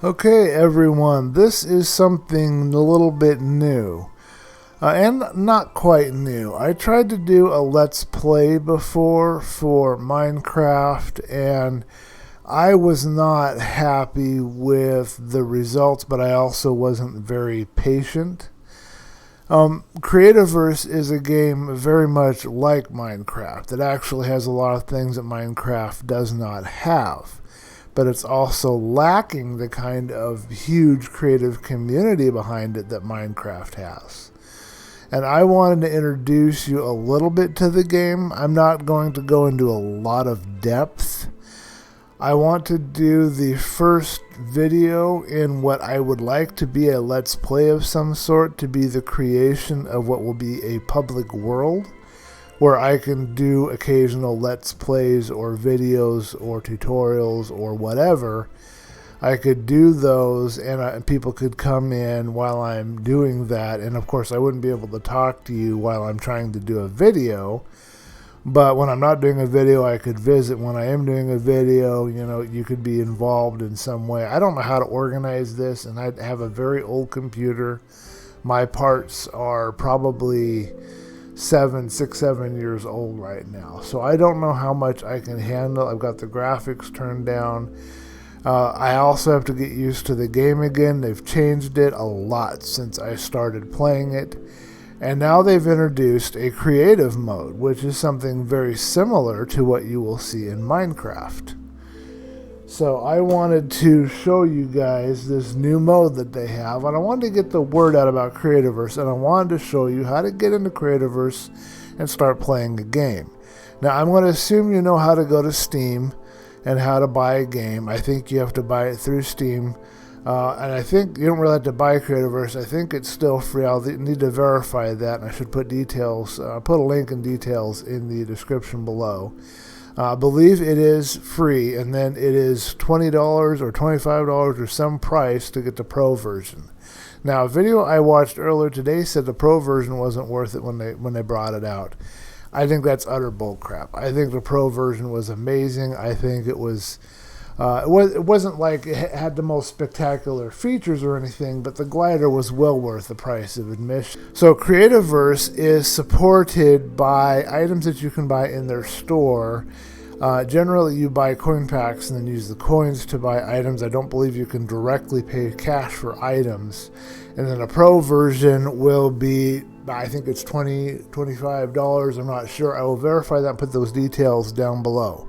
Okay, everyone, this is something a little bit new. And not quite new. I tried to do a Let's Play before for Minecraft, and I was not happy with the results, but I also wasn't very patient. Creativerse is a game very much like Minecraft. It actually has a lot of things that Minecraft does not have, but it's also lacking the kind of huge creative community behind it that Minecraft has. And I wanted to introduce you a little bit to the game. I'm not going to go into a lot of depth. I want to do the first video in what I would like to be a Let's Play of some sort, to be the creation of what will be a public world, where I can do occasional Let's Plays or videos or tutorials or whatever. I could do those, and people could come in while I'm doing that. And of course, I wouldn't be able to talk to you while I'm trying to do a video. But when I'm not doing a video, I could visit. When I am doing a video, you could be involved in some way. I don't know how to organize this, and I have a very old computer. My parts are probably 7 years old right now. So I don't know how much I can handle. I've got the graphics turned down. I also have to get used to the game again. They've changed it a lot since I started playing it. And now they've introduced a creative mode, which is something very similar to what you will see in Minecraft. So I wanted to show you guys this new mode that they have, and I wanted to get the word out about Creativerse, and I wanted to show you how to get into Creativerse and start playing a game. Now I'm going to assume you know how to go to Steam and how to buy a game. I think you have to buy it through Steam. And I think you don't really have to buy Creativerse. I think it's still free. I'll need to verify that, and I should put details, put a link and details in the description below. I believe it is free, and then it is $20 or $25 or some price to get the Pro version. Now, a video I watched earlier today said the Pro version wasn't worth it when they brought it out. I think that's utter bullcrap. I think the Pro version was amazing. I think it was. It wasn't like it had the most spectacular features or anything, but the glider was well worth the price of admission. So Creativerse is supported by items that you can buy in their store. Generally, you buy coin packs and then use the coins to buy items. I don't believe you can directly pay cash for items. And then a Pro version will be, I think it's $25. I'm not sure. I will verify that and put those details down below.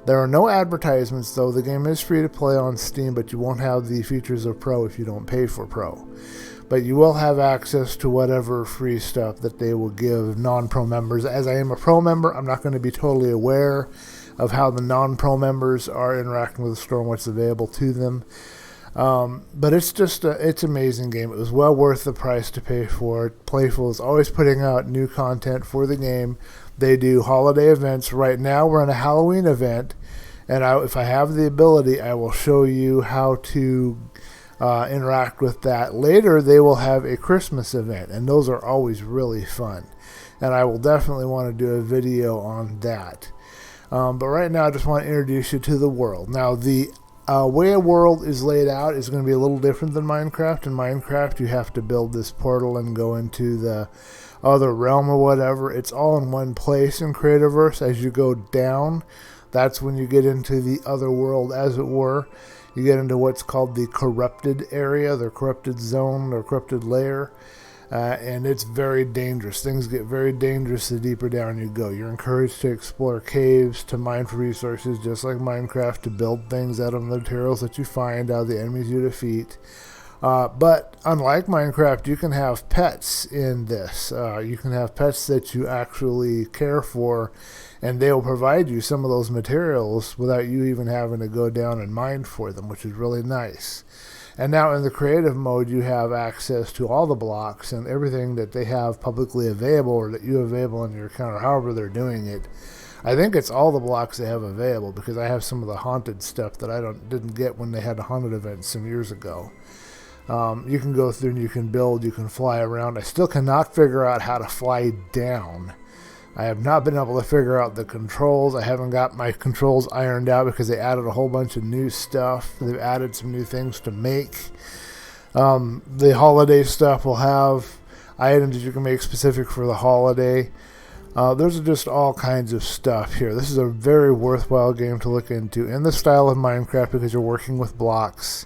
There are no advertisements, though. The game is free to play on Steam, but you won't have the features of Pro if you don't pay for Pro. But you will have access to whatever free stuff that they will give non-Pro members. As I am a Pro member, I'm not going to be totally aware of how the non-Pro members are interacting with the store and what's available to them. But it's just it's an amazing game. It was well worth the price to pay for it. Playful is always putting out new content for the game. They do holiday events. Right now we're on a Halloween event, and if I have the ability, I will show you how to interact with that. Later they will have a Christmas event, and those are always really fun, and I will definitely want to do a video on that. But right now I just want to introduce you to the world. Now the way a world is laid out is going to be a little different than Minecraft. In Minecraft, you have to build this portal and go into the other realm or whatever. It's all in one place in Creativerse. As you go down, that's when you get into the other world, as it were. You get into what's called the corrupted area, the corrupted zone, or corrupted layer. And it's very dangerous. Things get very dangerous the deeper down you go. You're encouraged to explore caves, to mine for resources, just like Minecraft, to build things out of the materials that you find, out of the enemies you defeat. But unlike Minecraft, you can have pets in this. You can have pets that you actually care for, and they will provide you some of those materials without you even having to go down and mine for them, which is really nice. And now in the creative mode, you have access to all the blocks and everything that they have publicly available, or that you have available on your account, or however they're doing it. I think it's all the blocks they have available, because I have some of the haunted stuff that I didn't get when they had the haunted events some years ago. You can go through and you can build, you can fly around. I still cannot figure out how to fly down. I have not been able to figure out the controls. I haven't got my controls ironed out because they added a whole bunch of new stuff. They've added some new things to make. The holiday stuff will have items that you can make specific for the holiday. There's just all kinds of stuff here. This is a very worthwhile game to look into in the style of Minecraft because you're working with blocks.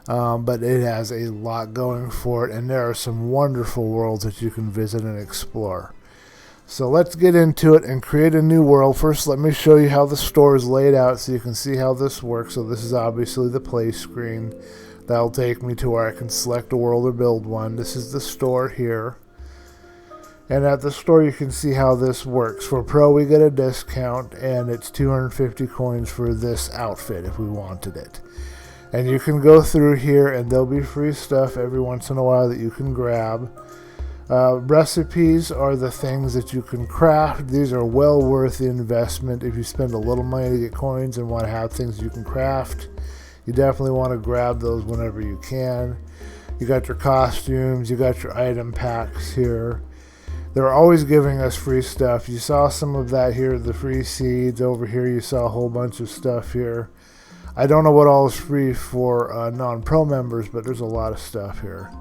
But it has a lot going for it, and there are some wonderful worlds that you can visit and explore. So let's get into it and create a new world. First, let me show you how the store is laid out so you can see how this works. So this is obviously the play screen. That'll take me to where I can select a world or build one. This is the store here. And at the store you can see how this works. For Pro we get a discount, and it's 250 coins for this outfit if we wanted it. And you can go through here and there'll be free stuff every once in a while that you can grab. Recipes are the things that you can craft. These are well worth the investment. If you spend a little money to get coins and want to have things you can craft, you definitely want to grab those whenever you can. You got your costumes, you got your item packs here. They're always giving us free stuff. You saw some of that here, the free seeds. Over here you saw a whole bunch of stuff here. I don't know what all is free for non-pro members, but there's a lot of stuff here.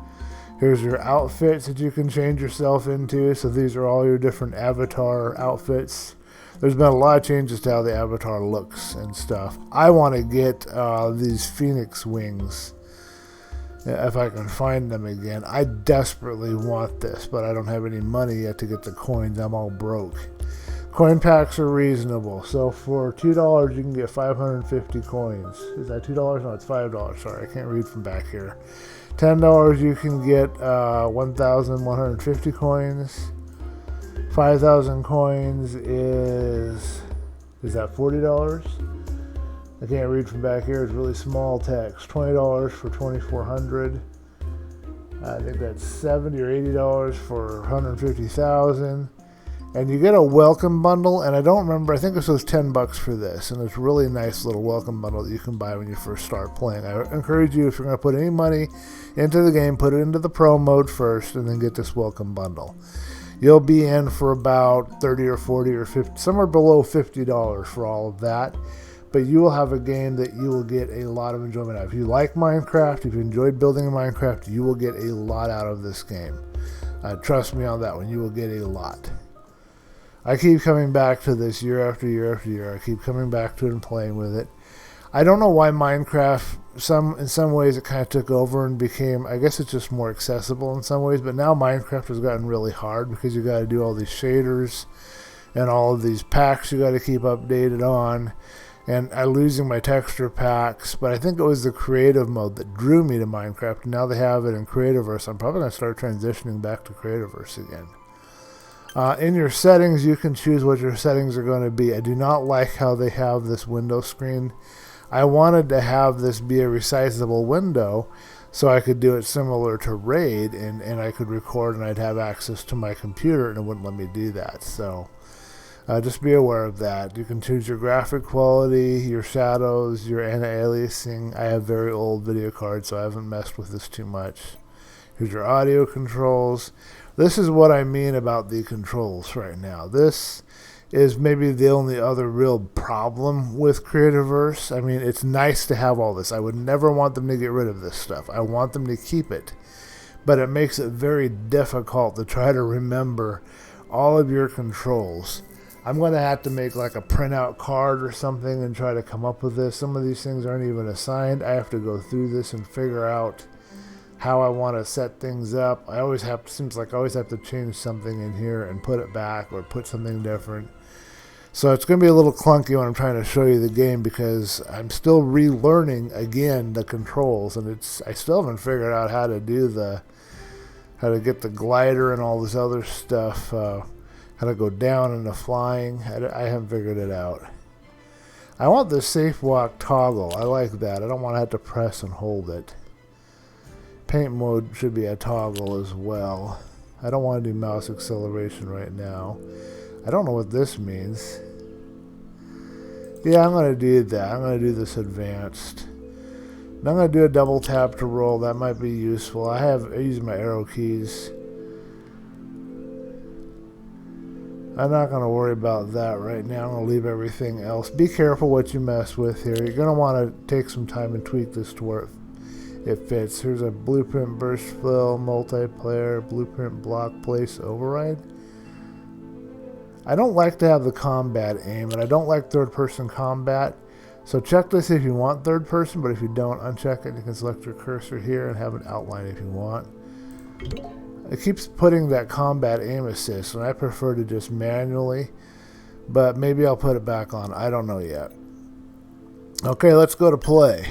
Here's your outfits that you can change yourself into. So these are all your different avatar outfits. There's been a lot of changes to how the avatar looks and stuff. I want to get these phoenix wings if I can find them again. I desperately want this, but I don't have any money yet to get the coins. I'm all broke. Coin packs are reasonable. So for $2 you can get 550 coins. Is that $2? No, it's $5. Sorry, I can't read from back here. $10 you can get 1,150 coins. 5,000 coins is that $40? I can't read from back here. It's really small text. $20 for 2,400. I think that's $70 or $80 for 150,000. And you get a welcome bundle, and I don't remember, I think this was $10 for this, and it's a really nice little welcome bundle that you can buy when you first start playing. I encourage you, if you're going to put any money into the game, put it into the pro mode first, and then get this welcome bundle. You'll be in for about 30 or 40 or 50, somewhere below $50 for all of that, but you will have a game that you will get a lot of enjoyment out of. If you like Minecraft, if you enjoyed building in Minecraft, you will get a lot out of this game. Trust me on that one, you will get a lot. I keep coming back to this year after year after year. I keep coming back to it and playing with it. I don't know why Minecraft, in some ways it kind of took over and became, I guess it's just more accessible in some ways, but now Minecraft has gotten really hard because you got to do all these shaders and all of these packs you got to keep updated on. And I'm losing my texture packs, but I think it was the creative mode that drew me to Minecraft. Now they have it in Creativerse. I'm probably going to start transitioning back to Creativerse again. In your settings, you can choose what your settings are going to be. I do not like how they have this window screen. I wanted to have this be a resizable window so I could do it similar to Raid, and I could record and I'd have access to my computer, and it wouldn't let me do that. So just be aware of that. You can choose your graphic quality, your shadows, your anti-aliasing. I have very old video cards, so I haven't messed with this too much. Here's your audio controls. This is what I mean about the controls right now. This is maybe the only other real problem with Creativerse. I mean, it's nice to have all this. I would never want them to get rid of this stuff. I want them to keep it. But it makes it very difficult to try to remember all of your controls. I'm going to have to make like a printout card or something and try to come up with this. Some of these things aren't even assigned. I have to go through this and figure out how I want to set things up. Seems like I always have to change something in here and put it back or put something different. So it's going to be a little clunky when I'm trying to show you the game because I'm still relearning again the controls, and I still haven't figured out how to get the glider and all this other stuff, how to go down into flying. I haven't figured it out. I want the safe walk toggle. I like that. I don't want to have to press and hold it. Paint mode should be a toggle as well. I don't want to do mouse acceleration right now. I don't know what this means. Yeah, I'm going to do that. I'm going to do this advanced. And I'm going to do a double tap to roll. That might be useful. I use my arrow keys. I'm not going to worry about that right now. I'm going to leave everything else. Be careful what you mess with here. You're going to want to take some time and tweak this to where it fits. Here's a blueprint burst fill, multiplayer, blueprint block place override. I don't like to have the combat aim, and I don't like third-person combat. So check this if you want third-person, but if you don't, uncheck it. You can select your cursor here and have an outline if you want. It keeps putting that combat aim assist, and I prefer to just manually, but maybe I'll put it back on. I don't know yet. Okay, let's go to play.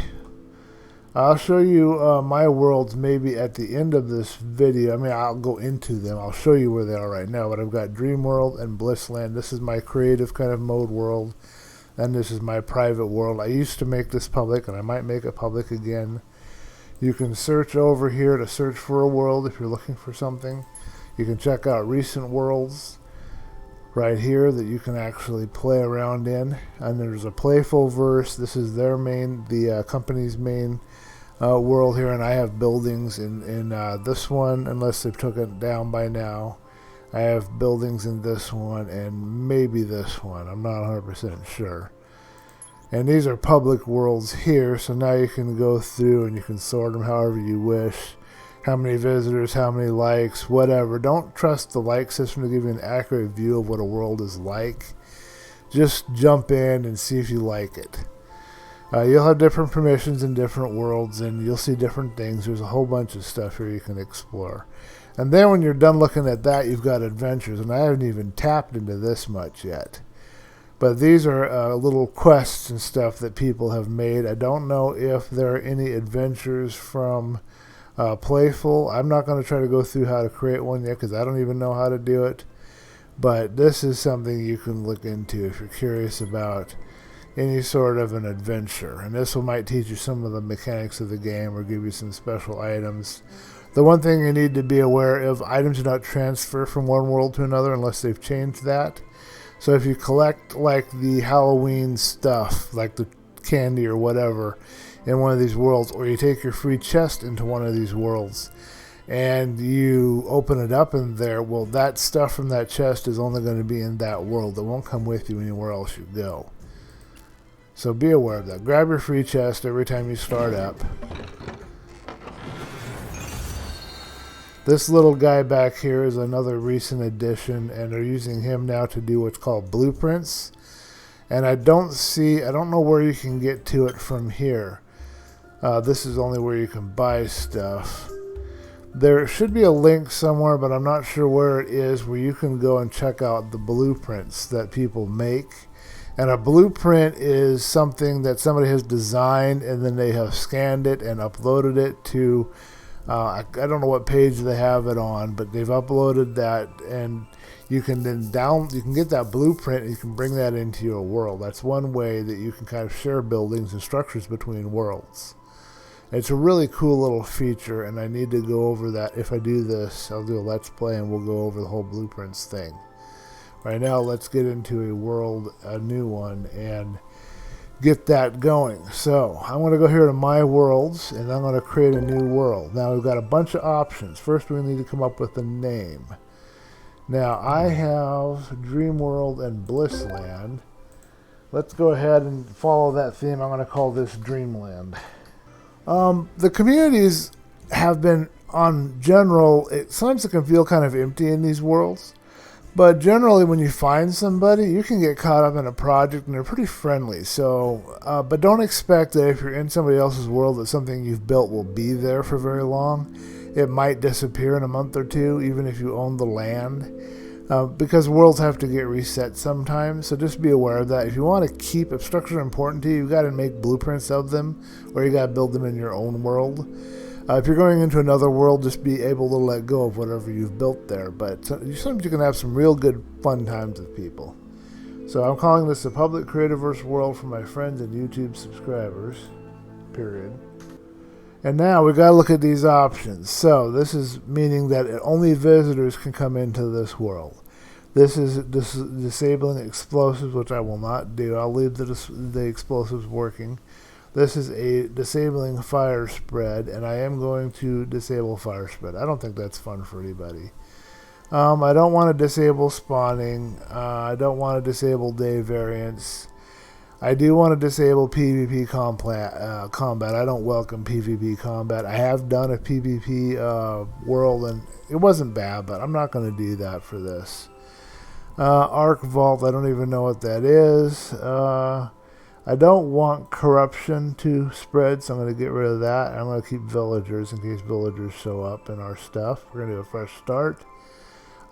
I'll show you my worlds maybe at the end of this video. I mean, I'll go into them. I'll show you where they are right now, but I've got Dream World and Blissland. This is my creative kind of mode world, and this is my private world. I used to make this public, and I might make it public again. You can search over here to search for a world if you're looking for something. You can check out recent worlds right here that you can actually play around in. And there's a playful verse. This is their main, the company's main world here, and I have buildings in this one, unless they've took it down by now. I have buildings in this one and maybe this one. I'm not 100% sure. And these are public worlds here, so now you can go through and you can sort them however you wish. How many visitors, how many likes, whatever. Don't trust the like system to give you an accurate view of what a world is like. Just jump in and see if you like it. You'll have different permissions in different worlds, and you'll see different things. There's a whole bunch of stuff here you can explore. And then when you're done looking at that, you've got adventures, and I haven't even tapped into this much yet. But these are little quests and stuff that people have made. I don't know if there are any adventures from Playful. I'm not going to try to go through how to create one yet because I don't even know how to do it. But this is something you can look into if you're curious about any sort of an adventure. And this one might teach you some of the mechanics of the game or give you some special items. The one thing you need to be aware of, items do not transfer from one world to another unless they've changed that. So if you collect like the Halloween stuff, like the candy or whatever in one of these worlds, or you take your free chest into one of these worlds and you open it up in there, well, that stuff from that chest is only going to be in that world. It won't come with you anywhere else you go. So be aware of that. Grab your free chest every time you start up. This little guy back here is another recent addition, and they're using him now to do what's called blueprints. And I don't know where you can get to it from here. This is only where you can buy stuff. There should be a link somewhere, but I'm not sure where it is, where you can go and check out the blueprints that people make. And a blueprint is something that somebody has designed, and then they have scanned it and uploaded it to I don't know what page they have it on, but they've uploaded that, and you can then you can get that blueprint and you can bring that into your world. That's one way that you can kind of share buildings and structures between worlds. It's a really cool little feature, and I need to go over that. If I do this, I'll do a let's play and we'll go over the whole blueprints thing. Right now, let's get into a world, a new one, and get that going. So I'm going to go here to my worlds, and I'm going to create a new world. Now we've got a bunch of options. First we need to come up with a name. Now I have Dream World and Blissland. Let's go ahead and follow that theme. I'm going to call this Dreamland. The communities have been on general, sometimes it can feel kind of empty in these worlds. But generally, when you find somebody, you can get caught up in a project, and they're pretty friendly. So, but don't expect that if you're in somebody else's world that something you've built will be there for very long. It might disappear in a month or two, even if you own the land, because worlds have to get reset sometimes. So just be aware of that. If you want to keep, if structures are important to you, you've got to make blueprints of them, or you got to build them in your own world. If you're going into another world, just be able to let go of whatever you've built there. But sometimes you can have some real good fun times with people. So I'm calling this a public Creativerse world for my friends and YouTube subscribers, period. And now we've got to look at these options. So this is meaning that only visitors can come into this world. This is disabling explosives, which I will not do. I'll leave the explosives working. This is a disabling fire spread, and I am going to disable fire spread. I don't think that's fun for anybody. I don't want to disable spawning. I don't want to disable day variants. I do want to disable PvP combat. I don't welcome PvP combat. I have done a PvP world, and it wasn't bad, but I'm not going to do that for this. Arc Vault, I don't even know what that is. I don't want corruption to spread, so I'm going to get rid of that. I'm going to keep villagers in case villagers show up in our stuff. We're going to do a fresh start.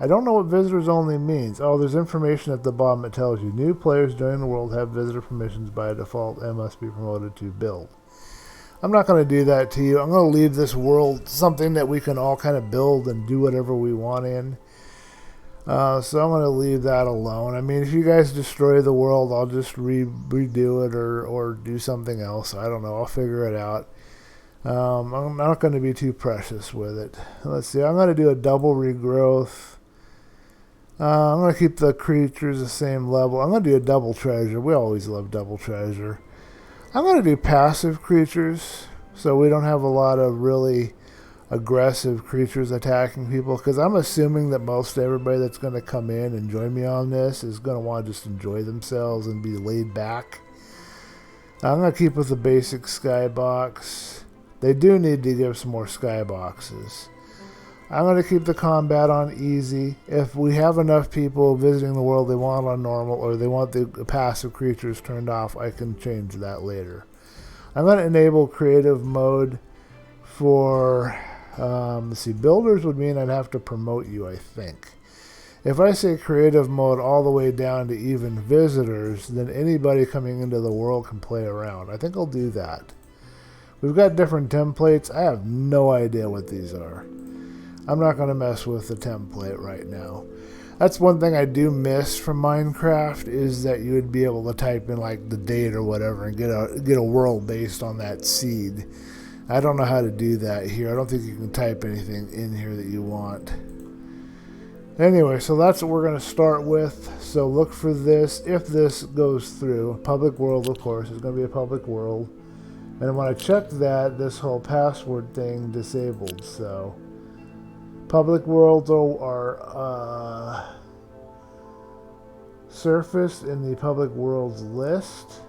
I don't know what visitors only means. Oh, there's information at the bottom that tells you new players joining the world have visitor permissions by default and must be promoted to build. I'm not going to do that to you. I'm going to leave this world something that we can all kind of build and do whatever we want in. So I'm going to leave that alone. I mean, if you guys destroy the world, I'll just redo it or do something else. I don't know. I'll figure it out. I'm not going to be too precious with it. Let's see. I'm going to do a double regrowth. I'm going to keep the creatures the same level. I'm going to do a double treasure. We always love double treasure. I'm going to do passive creatures so we don't have a lot of really aggressive creatures attacking people, because I'm assuming that most everybody that's going to come in and join me on this is going to want to just enjoy themselves and be laid back. I'm going to keep with the basic skybox. They do need to give some more skyboxes. I'm going to keep the combat on easy. If we have enough people visiting the world they want on normal, or they want the passive creatures turned off, I can change that later. I'm going to enable creative mode for, let's see, builders would mean I'd have to promote you, I think. If I say creative mode all the way down to even visitors, then anybody coming into the world can play around. I think I'll do that. We've got different templates. I have no idea what these are. I'm not going to mess with the template right now. That's one thing I do miss from Minecraft, is that you would be able to type in like the date or whatever and get a world based on that seed. I don't know how to do that here. I don't think you can type anything in here that you want. Anyway, so that's what we're going to start with. So look for this. If this goes through, public world, of course, it's going to be a public world. And when I check that, this whole password thing disabled. So public worlds are surfaced in the public worlds list.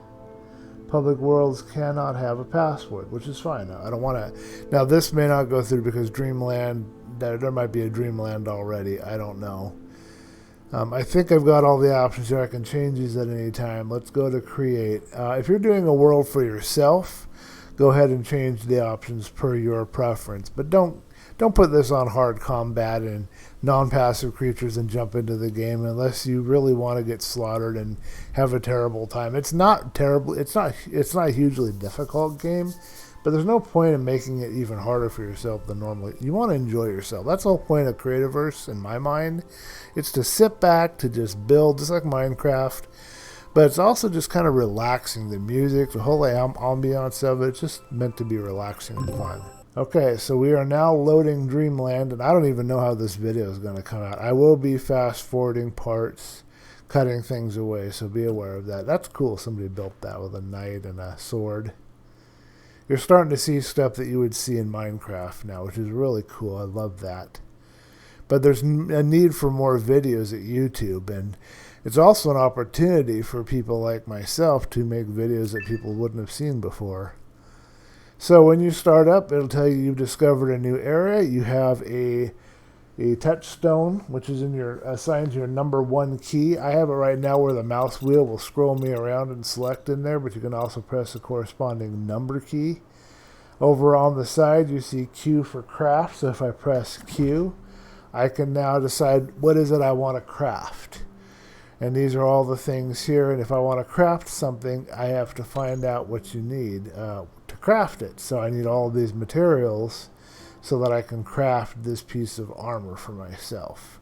Public worlds cannot have a password, which is fine. I don't want to. Now, this may not go through because Dreamland, there might be a Dreamland already. I don't know. I think I've got all the options here. I can change these at any time. Let's go to create. If you're doing a world for yourself, go ahead and change the options per your preference. But don't put this on hard combat and non-passive creatures and jump into the game unless you really want to get slaughtered and have a terrible time. It's not terrible. It's not a hugely difficult game, but there's no point in making it even harder for yourself than normally. You want to enjoy yourself. That's the whole point of Creativerse in my mind. It's to sit back, to just build, just like Minecraft. But it's also just kind of relaxing. The music, the whole ambiance of it, it's just meant to be relaxing and fun. Okay, so we are now loading Dreamland, and I don't even know how this video is going to come out. I will be fast-forwarding parts, cutting things away, so be aware of that. That's cool. Somebody built that with a knight and a sword. You're starting to see stuff that you would see in Minecraft now, which is really cool. I love that. But there's a need for more videos at YouTube, and it's also an opportunity for people like myself to make videos that people wouldn't have seen before. So when you start up, it'll tell you you've discovered a new area. You have a touchstone, which is assigned to your number 1 key. I have it right now where the mouse wheel will scroll me around and select in there, but you can also press the corresponding number key. Over on the side, you see Q for craft. So if I press Q, I can now decide what is it I want to craft. And these are all the things here. And if I want to craft something, I have to find out what you need to craft it. So I need all of these materials so that I can craft this piece of armor for myself.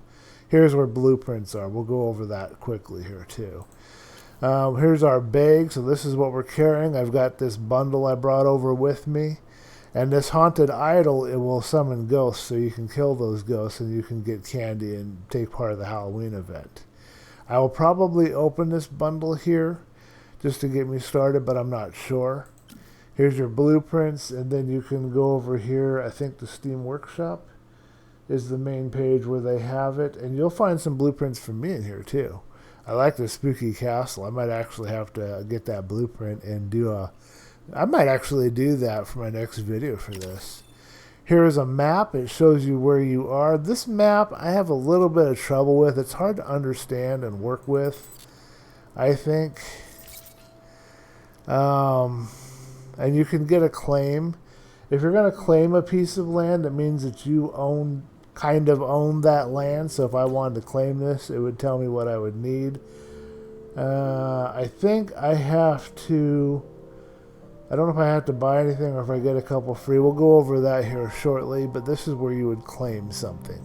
Here's where blueprints are. We'll go over that quickly here too. Here's our bag. So this is what we're carrying. I've got this bundle I brought over with me. And this haunted idol, it will summon ghosts, so you can kill those ghosts and you can get candy and take part of the Halloween event. I will probably open this bundle here just to get me started, but I'm not sure. Here's your blueprints, and then you can go over here, I think, to Steam Workshop. is the main page where they have it, and you'll find some blueprints from me in here too. I like the spooky castle. I might actually have to get that blueprint and I might actually do that for my next video for this. Here is a map. It shows you where you are. This map I have a little bit of trouble with. It's hard to understand and work with, I think. And you can get a claim. If you're going to claim a piece of land, it means that you kind of own that land. So if I wanted to claim this, it would tell me what I would need. I think I have to... I don't know if I have to buy anything or if I get a couple free. We'll go over that here shortly, but this is where you would claim something.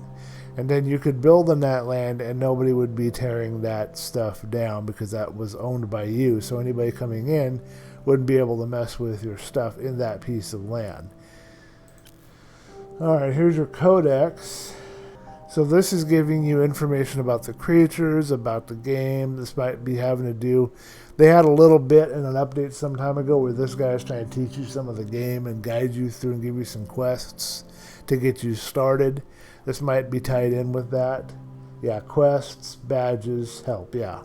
And then you could build on that land and nobody would be tearing that stuff down because that was owned by you. So anybody coming in wouldn't be able to mess with your stuff in that piece of land. Alright, here's your codex. So this is giving you information about the creatures, about the game. This might be having to do... They had a little bit in an update some time ago where this guy is trying to teach you some of the game and guide you through and give you some quests to get you started. This might be tied in with that. Yeah, quests, badges, help, yeah.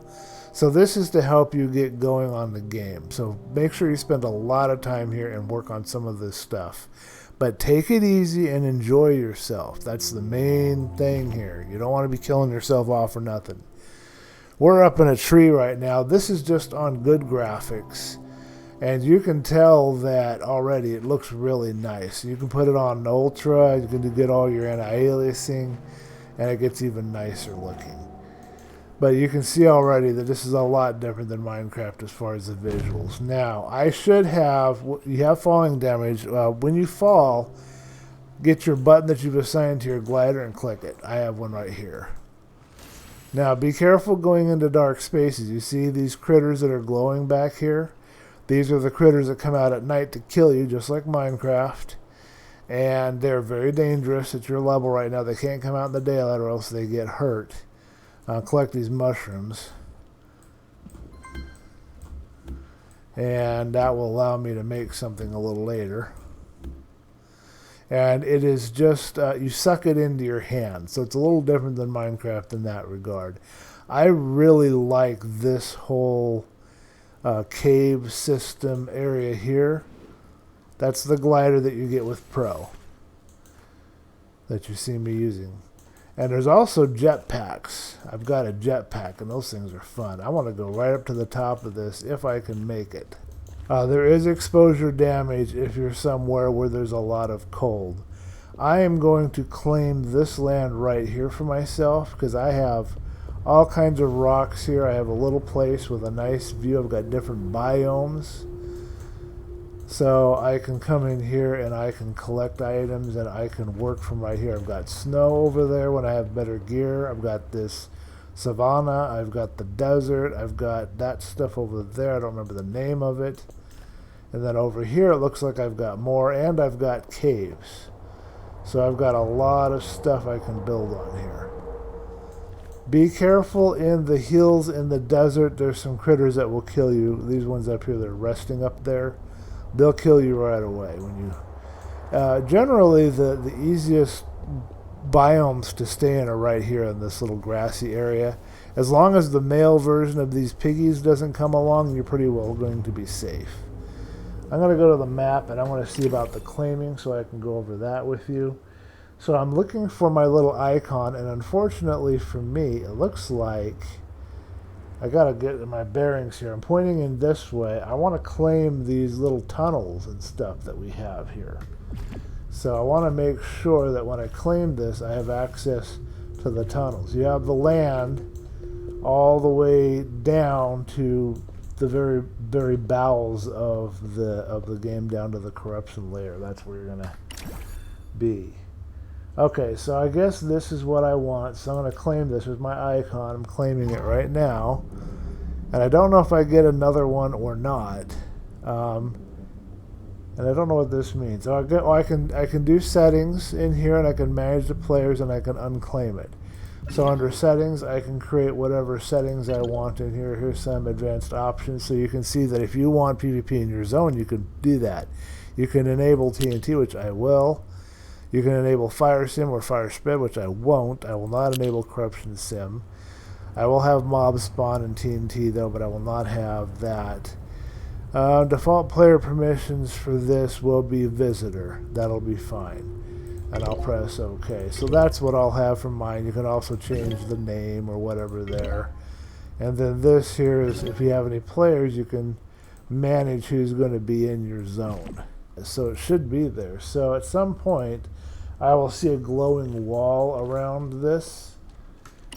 So this is to help you get going on the game. So make sure you spend a lot of time here and work on some of this stuff. But take it easy and enjoy yourself. That's the main thing here. You don't want to be killing yourself off for nothing. We're up in a tree right now. This is just on good graphics. And you can tell that already it looks really nice. You can put it on Ultra. You can get all your anti-aliasing. And it gets even nicer looking. But you can see already that this is a lot different than Minecraft as far as the visuals. Now, I should have... You have falling damage. When you fall, get your button that you've assigned to your glider and click it. I have one right here. Now, be careful going into dark spaces. You see these critters that are glowing back here? These are the critters that come out at night to kill you, just like Minecraft. And they're very dangerous at your level right now. They can't come out in the daylight or else they get hurt. Collect these mushrooms. And that will allow me to make something a little later. And it is just, you suck it into your hand. So it's a little different than Minecraft in that regard. I really like this whole cave system area here. That's the glider that you get with Pro. That you see me using. And there's also jetpacks. I've got a jetpack and those things are fun. I want to go right up to the top of this if I can make it. There is exposure damage if you're somewhere where there's a lot of cold. I am going to claim this land right here for myself because I have all kinds of rocks here. I have a little place with a nice view. I've got different biomes. So I can come in here and I can collect items and I can work from right here. I've got snow over there when I have better gear. I've got this savanna. I've got the desert. I've got that stuff over there. I don't remember the name of it. And then over here it looks like I've got more, and I've got caves. So I've got a lot of stuff I can build on here. Be careful in the hills in the desert. There's some critters that will kill you. These ones up here, they're resting up there. They'll kill you right away when you... generally, the easiest biomes to stay in are right here in this little grassy area. As long as the male version of these piggies doesn't come along, you're pretty well going to be safe. I'm going to go to the map and I want to see about the claiming so I can go over that with you. So I'm looking for my little icon, and unfortunately for me, it looks like I got to get my bearings here. I'm pointing in this way. I want to claim these little tunnels and stuff that we have here. So I want to make sure that when I claim this, I have access to the tunnels. You have the land all the way down to the very, very bowels of the game, down to the corruption layer. That's where you're going to be. Okay, so I guess this is what I want. So I'm going to claim this with my icon. I'm claiming it right now. And I don't know if I get another one or not. And I don't know what this means. So I can do settings in here, and I can manage the players, and I can unclaim it. So under settings, I can create whatever settings I want in here. Here's some advanced options. So you can see that if you want PvP in your zone, you can do that. You can enable TNT, which I will. You can enable Fire Sim or Fire Spread, which I won't. I will not enable Corruption Sim. I will have Mob Spawn and TNT though, but I will not have that. Default player permissions for this will be Visitor. That'll be fine. And I'll press OK. So that's what I'll have for mine. You can also change the name or whatever there. And then this here is, if you have any players, you can manage who's going to be in your zone. So it should be there. So at some point, I will see a glowing wall around this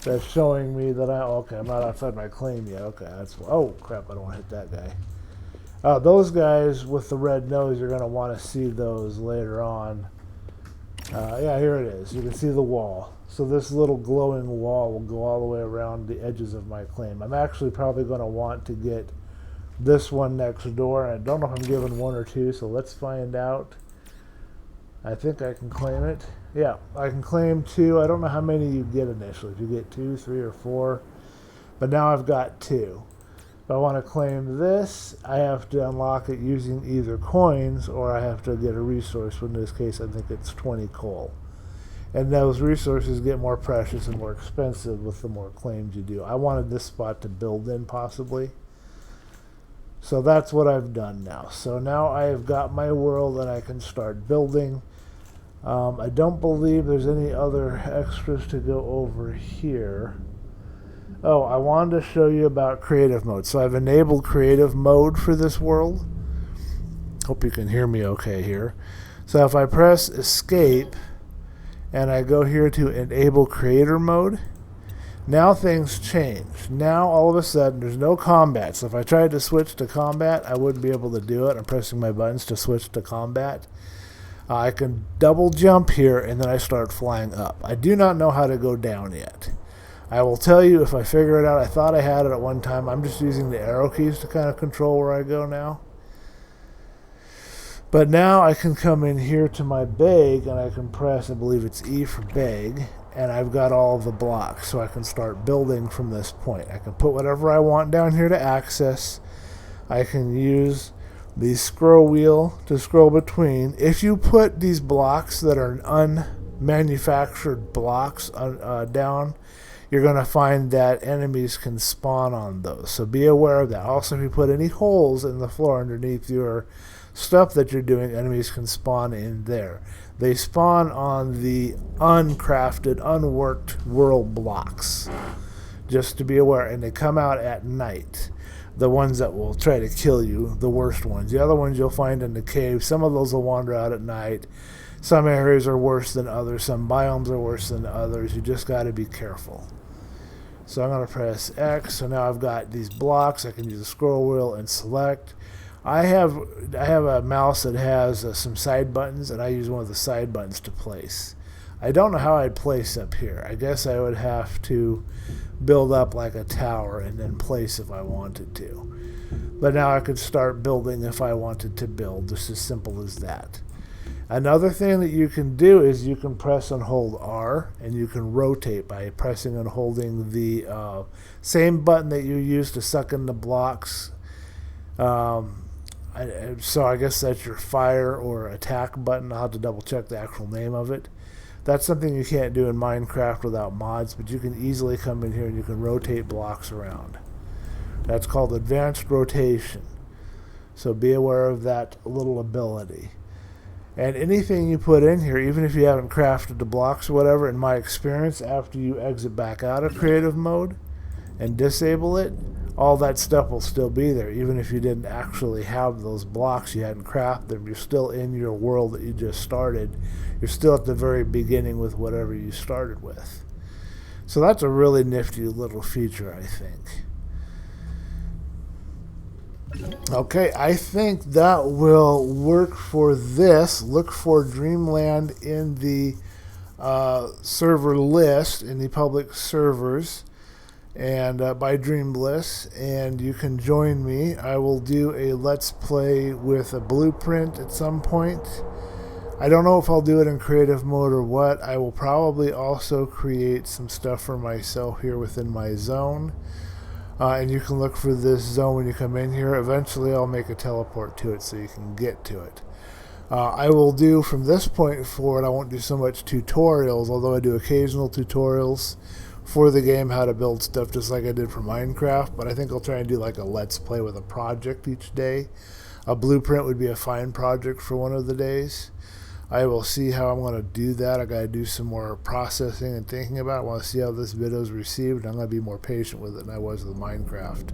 that's showing me that okay, I'm not outside my claim yet. Okay, that's, oh crap, I don't want to hit that guy. Those guys with the red nose, you're going to want to see those later on. Yeah, here it is. You can see the wall. So this little glowing wall will go all the way around the edges of my claim. I'm actually probably going to want to get this one next door. I don't know if I'm given one or two, so let's find out. I think I can claim it. Yeah, I can claim 2. I don't know how many you get initially. If you get 2, 3, or 4. But now I've got 2. If I want to claim this, I have to unlock it using either coins or I have to get a resource. In this case, I think it's 20 coal. And those resources get more precious and more expensive with the more claims you do. I wanted this spot to build in possibly. So that's what I've done now. So now I've got my world and I can start building. I don't believe there's any other extras to go over here. Oh, I wanted to show you about creative mode. So I've enabled creative mode for this world. Hope you can hear me okay here. So if I press escape and I go here to enable creator mode, now things change. Now all of a sudden there's no combat. So if I tried to switch to combat, I wouldn't be able to do it. I'm pressing my buttons to switch to combat. I can double jump here and then I start flying up. I do not know how to go down yet. I will tell you if I figure it out. I thought I had it at one time. I'm just using the arrow keys to kind of control where I go now. But now I can come in here to my bag and I can press, I believe it's E for bag, and I've got all the blocks, so I can start building from this point. I can put whatever I want down here to access. I can use the scroll wheel to scroll between. If you put these blocks that are unmanufactured blocks down, you're going to find that enemies can spawn on those. So be aware of that. Also, if you put any holes in the floor underneath your stuff that you're doing, enemies can spawn in there. They spawn on the uncrafted, unworked world blocks. Just to be aware. And they come out at night. The ones that will try to kill you, the worst ones. The other ones you'll find in the cave. Some of those will wander out at night. Some areas are worse than others. Some biomes are worse than others. You just got to be careful. So I'm going to press X. So now I've got these blocks. I can use the scroll wheel and select. I have a mouse that has some side buttons, and I use one of the side buttons to place. I don't know how I'd place up here. I guess I would have to build up like a tower and then place if I wanted to. But now I could start building if I wanted to build. Just as simple as that. Another thing that you can do is you can press and hold R, and you can rotate by pressing and holding the same button that you use to suck in the blocks. So I guess that's your fire or attack button. I'll have to double check the actual name of it. That's something you can't do in Minecraft without mods, but you can easily come in here and you can rotate blocks around. That's called advanced rotation. So be aware of that little ability. And anything you put in here, even if you haven't crafted the blocks or whatever, in my experience, after you exit back out of creative mode and disable it, all that stuff will still be there. Even if you didn't actually have those blocks, you hadn't crafted them, you're still in your world that you just started. You're still at the very beginning with whatever you started with. So that's a really nifty little feature, I think. Okay, I think that will work for this. Look for Dreamland in the server list, in the public servers, and by DreamBliss, and you can join me. I will do a Let's Play with a blueprint at some point. I don't know if I'll do it in creative mode or what. I will probably also create some stuff for myself here within my zone. And you can look for this zone when you come in here. Eventually I'll make a teleport to it so you can get to it. I will do from this point forward, I won't do so much tutorials, although I do occasional tutorials for the game, how to build stuff just like I did for Minecraft, but I think I'll try and do like a let's play with a project each day. A blueprint would be a fine project for one of the days. I will see how I'm going to do that. I got to do some more processing and thinking about it. I want to see how this video is received. I'm going to be more patient with it than I was with Minecraft.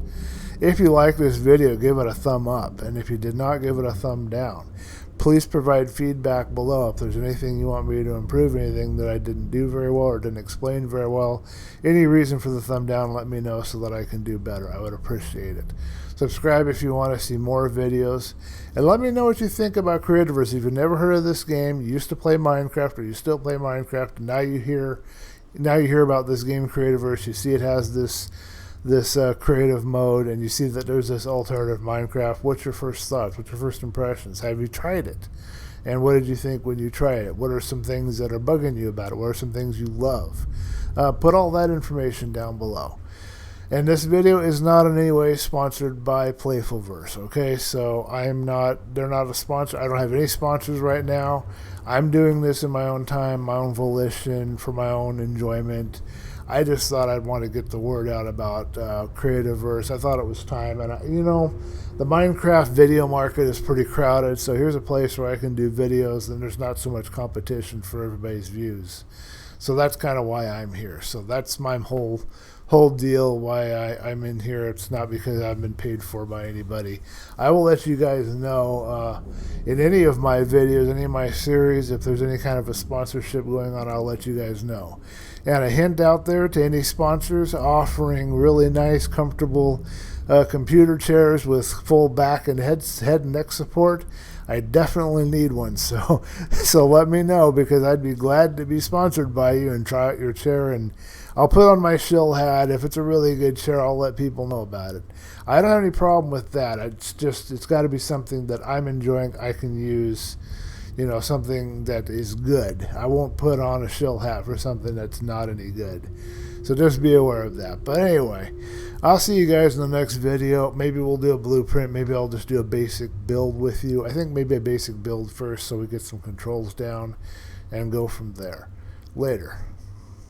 If you like this video, give it a thumb up, and if you did not, give it a thumb down. Please provide feedback below if there's anything you want me to improve, anything that I didn't do very well or didn't explain very well. Any reason for the thumb down, let me know so that I can do better. I would appreciate it. Subscribe if you want to see more videos. And let me know what you think about Creativerse. If you've never heard of this game, you used to play Minecraft or you still play Minecraft, and now you hear about this game Creativerse, you see it has this creative mode, and you see that there's this alternative Minecraft. What's your first thoughts? What's your first impressions? Have you tried it? And what did you think when you tried it? What are some things that are bugging you about it? What are some things you love? Put all that information down below. And this video is not in any way sponsored by Playfulverse, okay? So they're not a sponsor. I don't have any sponsors right now. I'm doing this in my own time, my own volition, for my own enjoyment. I just thought I'd want to get the word out about Creativerse. I thought it was time. And, the Minecraft video market is pretty crowded, so here's a place where I can do videos and there's not so much competition for everybody's views. So that's kind of why I'm here. So that's my whole deal, why I'm in here. It's not because I've been paid for by anybody. I will let you guys know in any of my videos, any of my series, if there's any kind of a sponsorship going on, I'll let you guys know. And a hint out there to any sponsors offering really nice, comfortable computer chairs with full back and head and neck support. I definitely need one, so let me know, because I'd be glad to be sponsored by you and try out your chair, and I'll put on my shill hat. If it's a really good chair, I'll let people know about it. I don't have any problem with that. It's got to be something that I'm enjoying, I can use, something that is good. I won't put on a shill hat for something that's not any good. So just be aware of that. But anyway, I'll see you guys in the next video. Maybe we'll do a blueprint. Maybe I'll just do a basic build with you. I think maybe a basic build first so we get some controls down and go from there. Later.